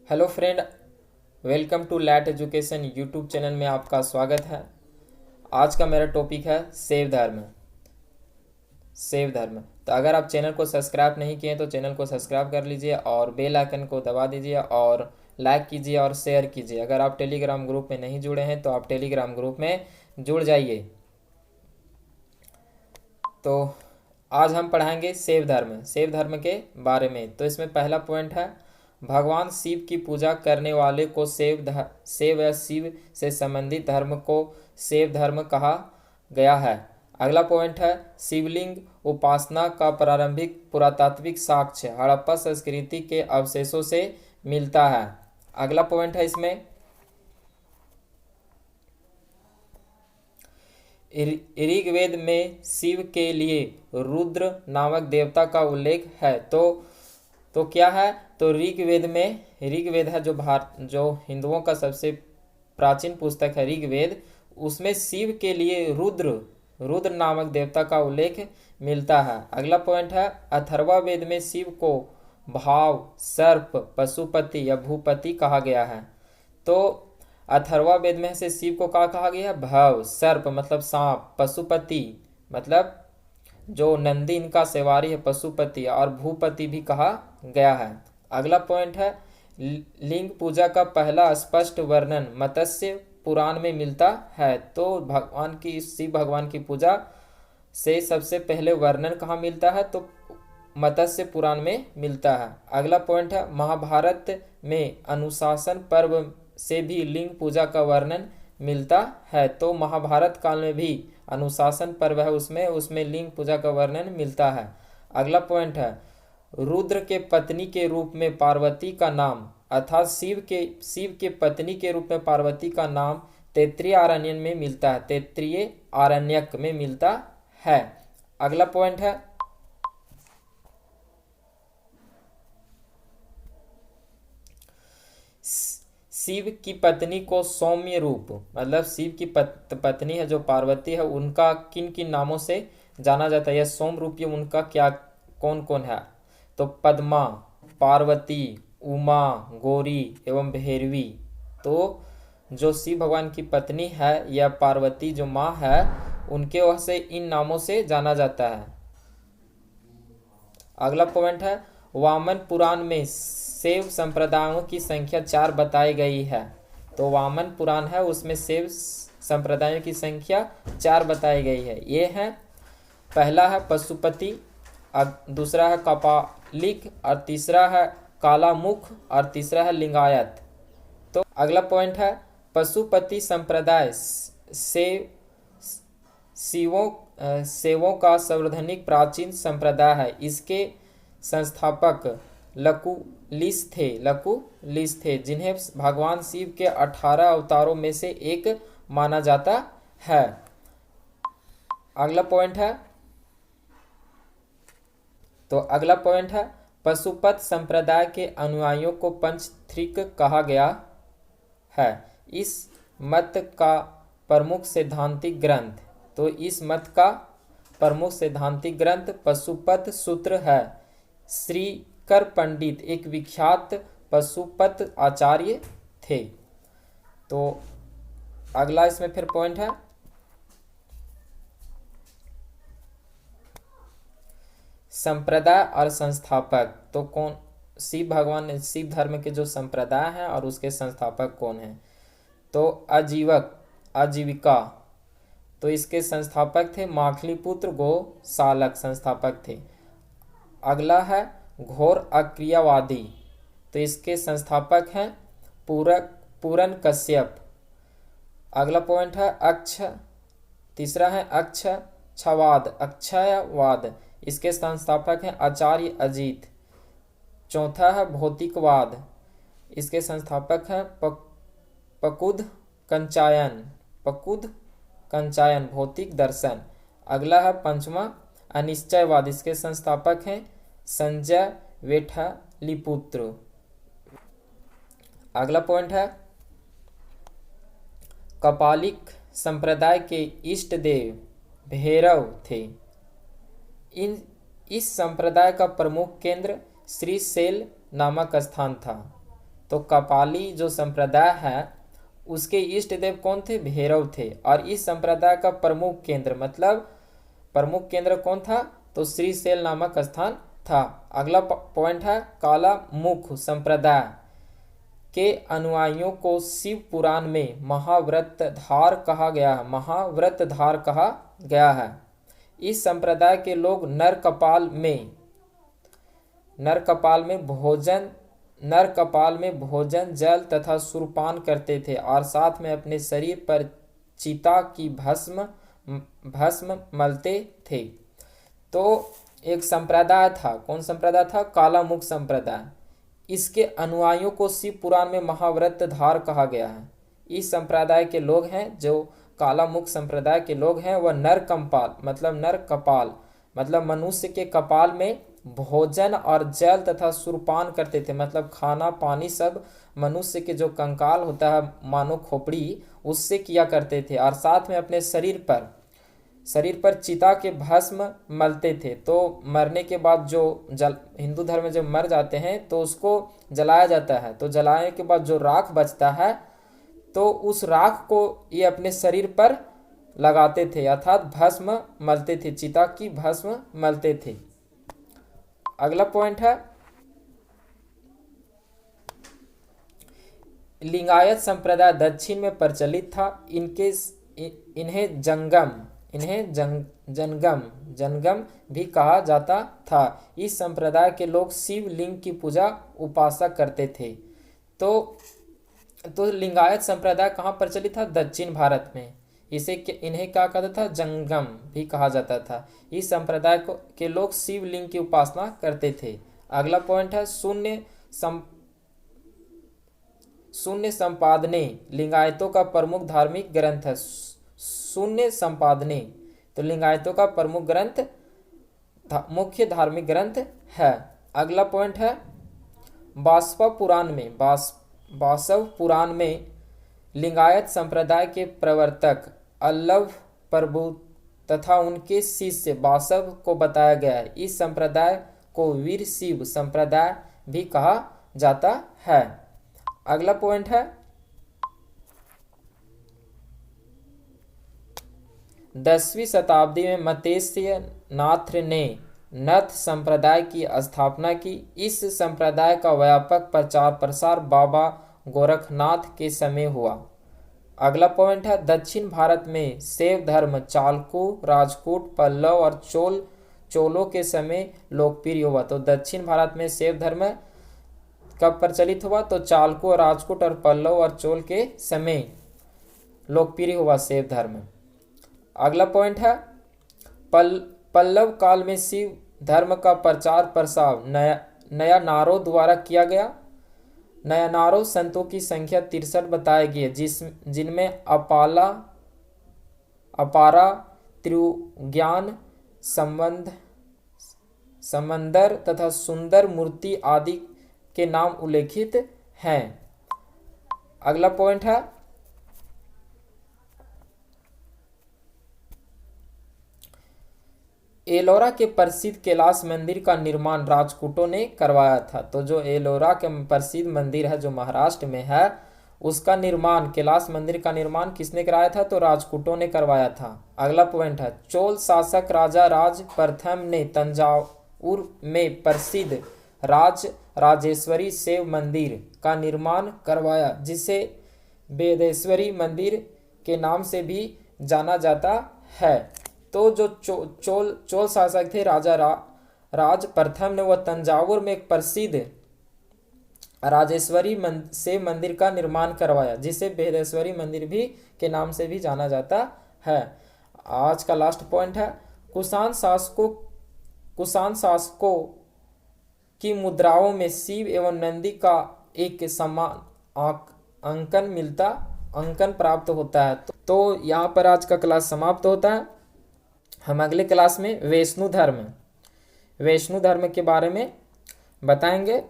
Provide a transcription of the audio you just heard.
Hello friend, welcome to let education YouTube channel में आपका स्वागत है। आज का मेरा टॉपिक है सेव धर्म। सेव धर्म। तो अगर आप चैनल को सब्सक्राइब नहीं किए तो चैनल को सब्सक्राइब कर लीजिए और बेल आइकन को दबा दीजिए और लाइक कीजिए और शेयर कीजिए। अगर आप टेलीग्राम ग्रुप में नहीं जुड़े हैं तो आप टेलीग्राम ग्रुप में जुड़ जाइए। तो आज हम पढ़ाएंगे सेव धर्म के बारे में। तो इसमें पहला पॉइंट है, भगवान शिव की पूजा करने वाले को शिव या शिव से संबंधित धर्म को सेव धर्म कहा गया है। अगला पॉइंट है, शिवलिंग उपासना का प्रारंभिक पुरातात्विक साक्ष्य हड़प्पा संस्कृति के अवशेषों से मिलता है। अगला पॉइंट है इसमें, ऋग्वेद में शिव के लिए रुद्र नामक देवता का उल्लेख है। तो क्या है? तो ऋग्वेद है जो हिंदुओं का सबसे प्राचीन पुस्तक है ऋग्वेद। उसमें शिव के लिए रुद्र नामक देवता का उल्लेख मिलता है। अगला पॉइंट है, अथर्ववेद में शिव को भाव, सर्प, पशुपति या भूपति कहा गया है। तो अथर्ववेद में से शिव को क्या कहा गया है? भव, सर्प मतलब सांप, पशुपति मतलब जो नंदी इनका सवारी है पशुपति, और भूपति भी कहा गया है। अगला पॉइंट है, लिंग पूजा का पहला स्पष्ट वर्णन मत्स्य पुराण में मिलता है। तो शिव भगवान की पूजा से सबसे पहले वर्णन कहाँ मिलता है? तो मत्स्य पुराण में मिलता है। अगला पॉइंट है, महाभारत में अनुशासन पर्व से भी लिंग पूजा का वर्णन मिलता है। तो महाभारत काल में भी अनुशासन पर्व है, उसमें लिंग पूजा का वर्णन मिलता है। अगला पॉइंट है, रुद्र के पत्नी के रूप में पार्वती का नाम, अर्थात शिव के पत्नी के रूप में पार्वती का नाम तैत्तिरीय आरण्यक में मिलता है। अगला पॉइंट है, शिव की पत्नी को सौम्य रूप, मतलब शिव की पत्नी है जो पार्वती है, उनका किन किन नामों से जाना जाता है या सौम्य रूपी उनका क्या कौन कौन है? तो पद्मा, पार्वती, उमा, गौरी एवं भैरवी। तो जो शिव भगवान की पत्नी है या पार्वती जो माँ है, उनके वह से इन नामों से जाना जाता है। अगला पॉइंट है, वामन पुराण में शैव संप्रदायों की संख्या 4 बताई गई है। तो वामन पुराण है, उसमें शैव संप्रदायों की संख्या 4 बताई गई है। ये है, पहला है पशुपति, दूसरा है कपालिक, और तीसरा है कालामुख, और तीसरा है लिंगायत। तो अगला पॉइंट है, पशुपति संप्रदाय सेवों का सार्वजनिक प्राचीन संप्रदाय है। इसके संस्थापक लकुलिस थे जिन्हें भगवान शिव के 18 अवतारों में से एक माना जाता है। अगला पॉइंट है, पशुपत संप्रदाय के अनुयायियों को पंचत्रिक कहा गया है। इस मत का प्रमुख सैद्धांतिक ग्रंथ पशुपत सूत्र है। श्रीकर पंडित एक विख्यात पशुपत आचार्य थे। तो अगला इसमें फिर पॉइंट है, संप्रदाय और संस्थापक। तो कौन? शिव धर्म के जो संप्रदाय हैं और उसके संस्थापक कौन हैं? तो आजीविका, तो इसके संस्थापक थे माखलीपुत्र गोसालक संस्थापक थे। अगला है घोर अक्रियावादी, तो इसके संस्थापक हैं पूरन कश्यप। अगला पॉइंट है तीसरा है अक्षयवाद, इसके संस्थापक हैं आचार्य अजीत। चौथा है भौतिकवाद, इसके संस्थापक हैं पकुद कंचायन भौतिक दर्शन। अगला है पंचमा अनिश्चयवाद, इसके संस्थापक हैं संजय वेठलिपुत्र। अगला पॉइंट है, कपालिक संप्रदाय के इष्ट देव भैरव थे। इस संप्रदाय का प्रमुख केंद्र श्रीशैल नामक स्थान था। तो कपाली जो संप्रदाय है उसके इष्ट देव कौन थे? भैरव थे। और इस संप्रदाय का प्रमुख केंद्र मतलब प्रमुख केंद्र कौन था? तो श्रीशैल नामक स्थान था। अगला पॉइंट है काला मुख संप्रदाय के अनुयायियों को शिव पुराण में महाव्रतधार कहा गया है। महाव्रतधार कहा गया है। इस संप्रदाय के लोग नर कपाल में भोजन जल तथा सुरपान करते थे और साथ में अपने शरीर पर चिता की भस्म मलते थे। तो एक संप्रदाय था, कौन संप्रदाय था? काला मुख संप्रदाय। इसके अनुयायियों को शिव पुराण में महाव्रतधार कहा गया है। इस संप्रदाय के लोग हैं जो काला मुख संप्रदाय के लोग हैं वह नर कपाल मतलब मनुष्य के कपाल में भोजन और जल तथा सुरपान करते थे। मतलब खाना पानी सब मनुष्य के जो कंकाल होता है मानो खोपड़ी उससे किया करते थे और साथ में अपने शरीर पर चिता के भस्म मलते थे। तो मरने के बाद जो हिंदू धर्म में जब मर जाते हैं तो उसको जलाया जाता है। तो जलाने के बाद जो राख बचता है तो उस राख को ये अपने शरीर पर लगाते थे अर्थात भस्म मलते थे, चिता की भस्म मलते थे। अगला पॉइंट है लिंगायत संप्रदाय दक्षिण में प्रचलित था। इन्हें जनगम भी कहा जाता था। इस संप्रदाय के लोग शिव लिंग की पूजा उपासना करते थे। तो लिंगायत संप्रदाय कहाँ प्रचलित था? दक्षिण भारत में। इन्हें क्या कहता था? जंगम भी कहा जाता था। इस संप्रदाय के लोग शिव लिंग की उपासना करते थे। अगला पॉइंट है शून्य संपादने लिंगायतों का प्रमुख धार्मिक ग्रंथ है। शून्य संपादने तो लिंगायतों का प्रमुख ग्रंथ मुख्य धार्मिक ग्रंथ है। अगला पॉइंट है बासव पुराण में लिंगायत संप्रदाय के प्रवर्तक अल्लव प्रभु तथा उनके शिष्य बासव को बताया गया है। इस संप्रदाय को वीर शिव संप्रदाय भी कहा जाता है। अगला पॉइंट है 10वीं शताब्दी में मतेस्य नाथ ने नथ संप्रदाय की स्थापना की। इस संप्रदाय का व्यापक प्रचार प्रसार बाबा गोरखनाथ के समय हुआ। अगला पॉइंट है दक्षिण भारत में शैव धर्म चालुक्य, राजपूत, पल्लव और चोलों के समय लोकप्रिय हुआ। तो दक्षिण भारत में शैव धर्म कब प्रचलित हुआ? तो चालुक्य, राजपूत और पल्लव और चोल के समय लोकप्रिय हुआ शैव धर्म। अगला पॉइंट है पल्लव काल में शिव धर्म का प्रचार प्रसार नयानारों द्वारा किया गया। नयानारों संतों की संख्या 63 बताई गई है जिनमें अपारा, त्रिज्ञान, समंदर तथा सुंदर मूर्ति आदि के नाम उल्लेखित हैं। अगला पॉइंट है एलोरा के प्रसिद्ध कैलाश मंदिर का निर्माण राजपूतों ने करवाया था। तो जो एलोरा के प्रसिद्ध मंदिर है जो महाराष्ट्र में है उसका निर्माण कैलाश मंदिर का निर्माण किसने कराया था? तो राजपूतों ने करवाया था। अगला पॉइंट है चोल शासक राजा राज प्रथम ने तंजावुर में प्रसिद्ध राजेश्वरी शिव मंदिर का निर्माण करवाया जिसे वेदेश्वरी मंदिर के नाम से भी जाना जाता है। तो जो चोल शासक थे राजा राज प्रथम ने वह तंजावुर में एक प्रसिद्ध राजेश्वरी शिव मंदिर का निर्माण करवाया जिसे वेदेश्वरी मंदिर भी के नाम से भी जाना जाता है। आज का लास्ट पॉइंट है कुषाण शासकों की मुद्राओं में शिव एवं नंदी का एक समान अंकन प्राप्त होता है। तो यहाँ पर आज का क्लास समाप्त होता है। हम अगले क्लास में वैष्णु धर्म के बारे में बताएंगे।